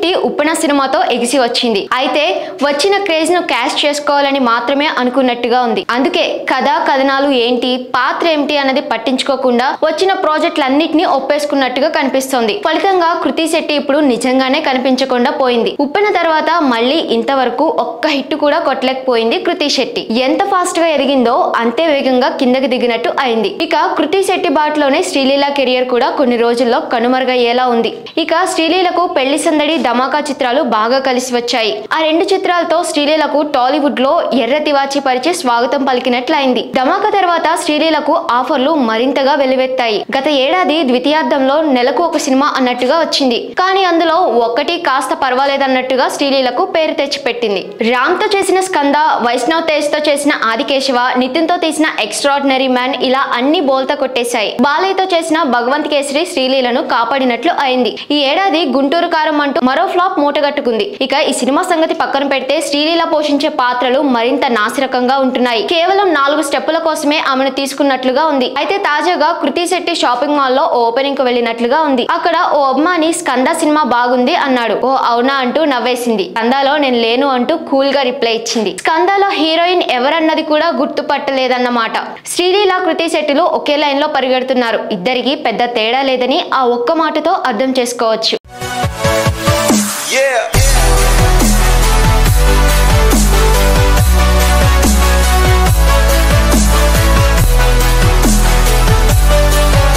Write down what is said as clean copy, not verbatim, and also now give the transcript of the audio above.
శెట్టి ఉప్పెన సినిమాతో ఎగిసి వచ్చింది. అయితే వచ్చిన క్రేజ్ ను క్యాష్ చేసుకోవాలని మాత్రమే అనుకున్నట్టుగా ఉంది. అందుకే కథా కథనాలు ఏంటి, పాత్ర ఏమిటి అన్నది పట్టించుకోకుండా వచ్చిన ప్రాజెక్టులన్నిటిని ఒప్పేసుకున్నట్టుగా కనిపిస్తోంది. ఫలితంగా కృతి శెట్టి ఇప్పుడు నిజంగానే కనిపించకుండా పోయింది. ఉప్పెన తర్వాత మళ్ళీ ఇంతవరకు ఒక్క హిట్ కూడా కొట్టలేకపోయింది కృతి శెట్టి. ఎంత ఫాస్ట్ గా ఎదిగిందో అంతే వేగంగా కిందకి దిగినట్టు అయింది. ఇక కృతి శెట్టి బాటలోనే శ్రీలీల కెరియర్ కూడా కొన్ని రోజుల్లో కనుమరుగయ్యేలా ఉంది. ఇక శ్రీలీలకు పెళ్లి సందడి, ధమాకా చిత్రాలు బాగా కలిసి వచ్చాయి. ఆ రెండు చిత్రాలతో శ్రీలీలకు టాలీవుడ్ లో ఎర్ర తివాచి పరిచి స్వాగతం పలికినట్లయింది. ధమాకా తర్వాత శ్రీలీలకు ఆఫర్లు మరింతగా వెల్లువెత్తాయి. గత ఏడాది ద్వితీయార్థంలో నెలకు ఒక సినిమా అన్నట్టుగా వచ్చింది. కానీ అందులో ఒక్కటి కాస్త పర్వాలేదన్నట్టుగా శ్రీలీలకు పేరు తెచ్చిపెట్టింది. రామ్ తో చేసిన స్కంద, వైష్ణవ్ తేజ్ తో చేసిన ఆదికేశవ, నితిన్ తో తీసిన ఎక్స్ట్రాడినరీ మ్యాన్ ఇలా అన్ని బోల్తా కొట్టేశాయి. బాలయ్యతో చేసిన భగవంత్ కేసరి శ్రీలీలను కాపాడినట్లు అయింది. ఈ ఏడాది గుంటూరు కారం అంటూ మరో ఫ్లాప్ మూటగట్టుకుంది. ఇక ఈ సినిమా సంగతి పక్కన పెడితే శ్రీలీల పోషించే పాత్రలు మరింత నాసిరకంగా ఉంటున్నాయి. కేవలం 4 స్టెప్పుల కోసమే ఆమెను తీసుకున్నట్లుగా ఉంది. అయితే తాజాగా కృతి శెట్టి షాపింగ్ మాల్ లో ఓపెనింగ్ కు వెళ్ళినట్లుగా ఉంది. అక్కడ ఓ అమ్మాని స్కంద సినిమా బాగుంది అన్నాడు. ఓ అవునా అంటూ నవ్వేసింది. స్కందాలో నేను లేను అంటూ కూల్ గా రిప్లై ఇచ్చింది. స్కందాలో హీరోయిన్ ఎవరన్నది కూడా గుర్తుపట్టలేదన్నమాట. శ్రీలీల, కృతి శెట్టిలు ఒకే లైన్ లో పరిగెడుతున్నారు. ఇద్దరికి పెద్ద తేడా లేదని ఆ ఒక్క మాటతో అర్థం చేసుకోవచ్చు.